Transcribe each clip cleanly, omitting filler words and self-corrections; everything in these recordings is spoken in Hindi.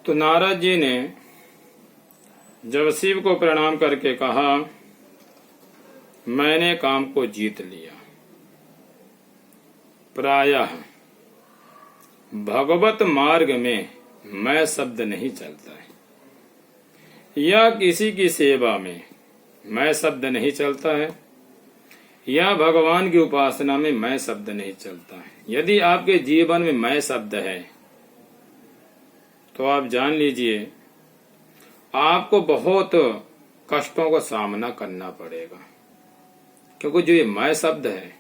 तो नारद जी ने जब शिव को प्रणाम करके कहा, मैंने काम को जीत लिया, प्रायः भगवत मार्ग में मैं शब्द नहीं चलता है, या किसी की सेवा में मैं शब्द नहीं चलता है, या भगवान की उपासना में मैं शब्द नहीं चलता है। यदि आपके जीवन में मैं शब्द है तो आप जान लीजिए आपको बहुत कष्टों का सामना करना पड़ेगा, क्योंकि जो ये मैं शब्द है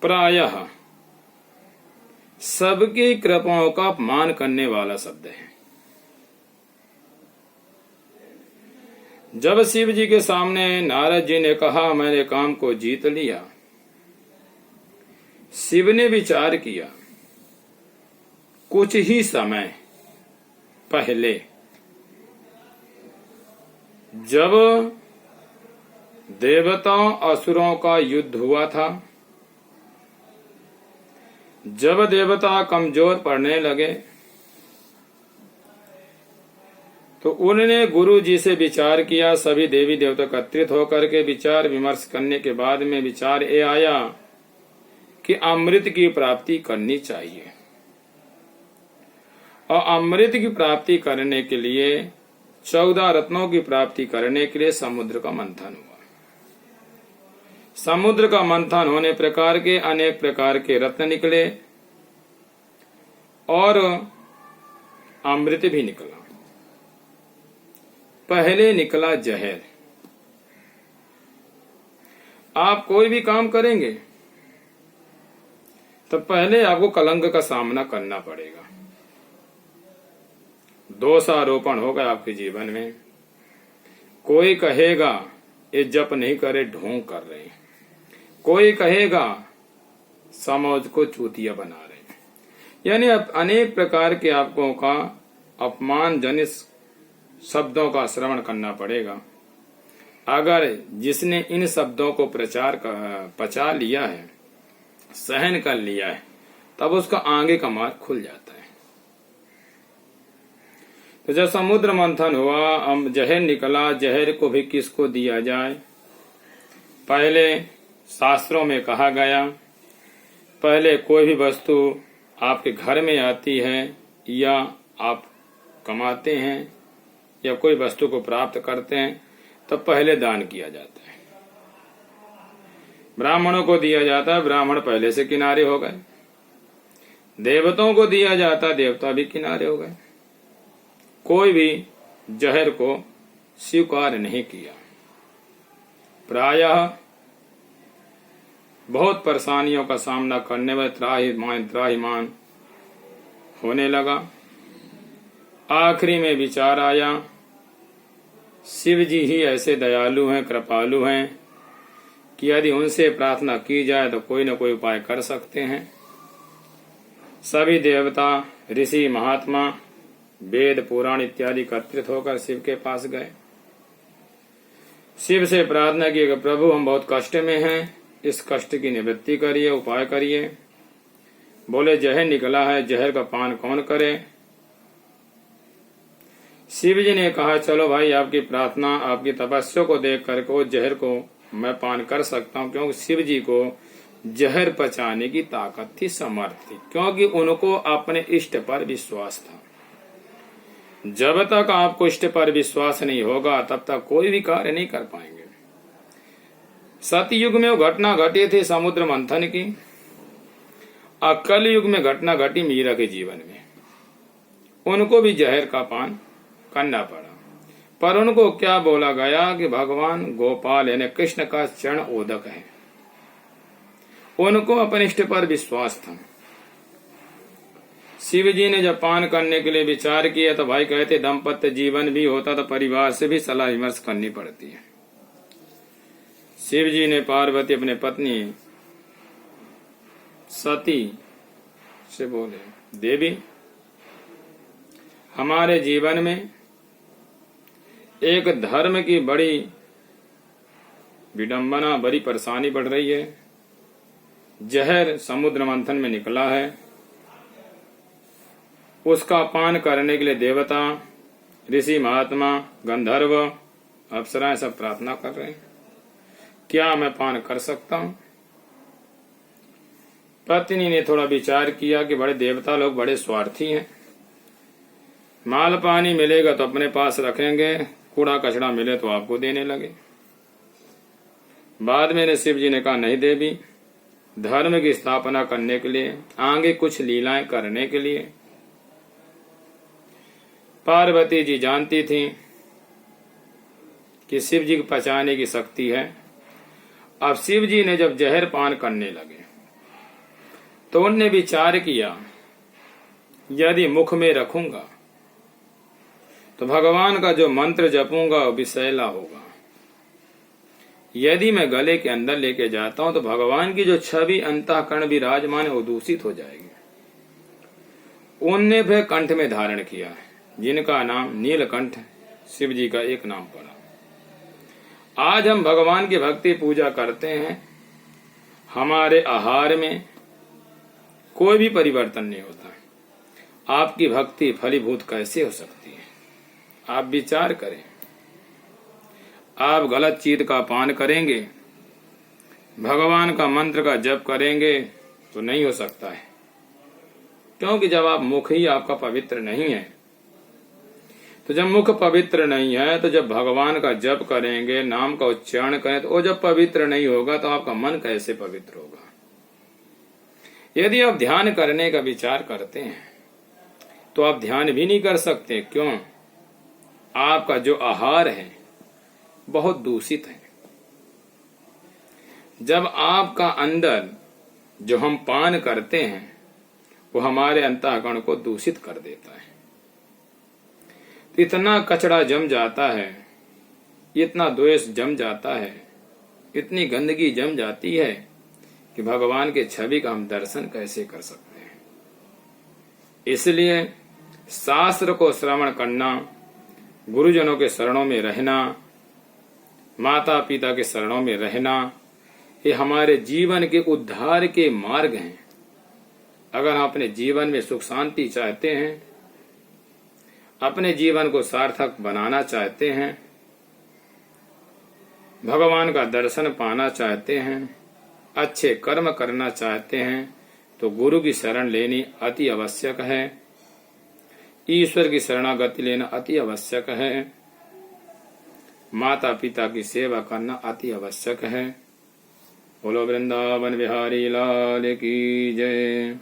प्रायः सबकी कृपाओं का अपमान करने वाला शब्द है। जब शिव जी के सामने नारद जी ने कहा, मैंने काम को जीत लिया, शिव ने विचार किया, कुछ ही समय पहले जब देवताओं असुरों का युद्ध हुआ था, जब देवता कमजोर पड़ने लगे, तो उन्होंने गुरु जी से विचार किया। सभी देवी देवता एकत्रित होकर के विचार विमर्श करने के बाद में विचार ये आया कि अमृत की प्राप्ति करनी चाहिए, और अमृत की प्राप्ति करने के लिए 14 रत्नों की प्राप्ति करने के लिए समुद्र का मंथन हुआ। समुद्र का मंथन होने प्रकार के अनेक प्रकार के रत्न निकले और अमृत भी निकला। पहले निकला जहर। आप कोई भी काम करेंगे तो पहले आपको कलंक का सामना करना पड़ेगा। दोषारोपण होगा आपके जीवन में। कोई कहेगा ये जप नहीं करे, ढोंग कर रहे हैं। कोई कहेगा समाज को चूतिया बना रहे हैं। यानी अनेक प्रकार के आपको का अपमान जनित शब्दों का श्रवण करना पड़ेगा। अगर जिसने इन शब्दों को पचा लिया है, सहन कर लिया है, तब उसका आगे का मार्ग खुल जाता है। तो जब समुद्र मंथन हुआ, जहर निकला, जहर को भी किसको दिया जाए? पहले शास्त्रों में कहा गया, पहले कोई भी वस्तु आपके घर में आती है या आप कमाते हैं या कोई वस्तु को प्राप्त करते हैं, तब पहले दान किया जाता है। ब्राह्मणों को दिया जाता है, ब्राह्मण पहले से किनारे हो गए। देवताओं को दिया जाता, देवता भी किनारे हो गए। कोई भी जहर को स्वीकार नहीं किया। प्रायः बहुत परेशानियों का सामना करने में त्राहिमाम होने लगा। आखिरी में विचार आया, शिव जी ही ऐसे दयालु हैं, कृपालु हैं कि यदि उनसे प्रार्थना की जाए तो कोई न कोई उपाय कर सकते हैं। सभी देवता, ऋषि, महात्मा, वेद, पुराण इत्यादि एकत्रित होकर शिव के पास गए। शिव से प्रार्थना की कि प्रभु हम बहुत कष्ट में हैं, इस कष्ट की निवृत्ति करिए, उपाय करिए। बोले जहर निकला है, जहर का पान कौन करे? शिव जी ने कहा चलो भाई, आपकी प्रार्थना, आपकी तपस्या को देख करके वो जहर को मैं पान कर सकता हूँ, क्योंकि शिव जी को जहर पचाने की ताकत थी, समर्थ थी, क्योंकि उनको अपने इष्ट पर विश्वास था। जब तक आपको इष्ट पर विश्वास नहीं होगा तब तक कोई भी कार्य नहीं कर पाएंगे। सतयुग में वो घटना घटी थी समुद्र मंथन की, कल युग में घटना घटी मीरा के जीवन में। उनको भी जहर का पान करना पड़ा, पर उनको क्या बोला गया कि भगवान गोपाल यानी कृष्ण का चरण ओदक है। उनको अपने इष्ट पर विश्वास था। शिव जी ने जब पान करने के लिए विचार किया तो भाई कहते दाम्पत्य जीवन भी होता तो परिवार से भी सलाह विमर्श करनी पड़ती है। शिव जी ने पार्वती अपने पत्नी सती से बोले, देवी हमारे जीवन में एक धर्म की बड़ी विडंबना, बड़ी परेशानी बढ़ रही है। जहर समुद्र मंथन में निकला है, उसका पान करने के लिए देवता, ऋषि, महात्मा, गंधर्व, अप्सराएं सब प्रार्थना कर रहे हैं, क्या मैं पान कर सकता हूं? पत्नी ने थोड़ा विचार किया कि बड़े देवता लोग बड़े स्वार्थी हैं, माल पानी मिलेगा तो अपने पास रखेंगे, कूड़ा कचड़ा मिले तो आपको देने लगे। बाद में शिव जी ने कहा, नहीं देवी, धर्म की स्थापना करने के लिए, आगे कुछ लीलाएं करने के लिए। पार्वती जी जानती थी कि शिव जी को पचाने की शक्ति है। अब शिव जी ने जब जहर पान करने लगे तो उनने विचार किया, यदि मुख में रखूंगा तो भगवान का जो मंत्र जपूंगा वो विषैला होगा, यदि मैं गले के अंदर लेके जाता हूं तो भगवान की जो छवि अंतःकरण विराजमान है वो दूषित हो जाएगी। उनने फिर कंठ में धारण किया, जिनका नाम नीलकंठ, शिव जी का एक नाम पड़ा। आज हम भगवान की भक्ति पूजा करते हैं, हमारे आहार में कोई भी परिवर्तन नहीं होता। आपकी भक्ति फलीभूत कैसे हो सकती है? आप विचार करें। आप गलत चीज का पान करेंगे, भगवान का मंत्र का जप करेंगे तो नहीं हो सकता है, क्योंकि जब आप मुख ही आपका पवित्र नहीं है, तो जब मुख पवित्र नहीं है तो जब भगवान का जप करेंगे, नाम का उच्चारण करें, तो वो जब पवित्र नहीं होगा तो आपका मन कैसे पवित्र होगा? यदि आप ध्यान करने का विचार करते हैं तो आप ध्यान भी नहीं कर सकते। क्यों? आपका जो आहार है बहुत दूषित है। जब आपका अंदर जो हम पान करते हैं वो हमारे अंतःकरण को दूषित कर देता है, तो इतना कचरा जम जाता है, इतना द्वेष जम जाता है, इतनी गंदगी जम जाती है कि भगवान के छवि का हम दर्शन कैसे कर सकते हैं। इसलिए शास्त्र को श्रवण करना, गुरुजनों के शरणों में रहना, माता पिता के शरणों में रहना, ये हमारे जीवन के उद्धार के मार्ग हैं। अगर हम अपने जीवन में सुख शांति चाहते हैं, अपने जीवन को सार्थक बनाना चाहते हैं, भगवान का दर्शन पाना चाहते हैं, अच्छे कर्म करना चाहते हैं, तो गुरु की शरण लेनी अति आवश्यक है। ईश्वर की शरणागति लेना अति आवश्यक है। माता पिता की सेवा करना अति आवश्यक है। बोलो वृंदावन बिहारी लाल की जय।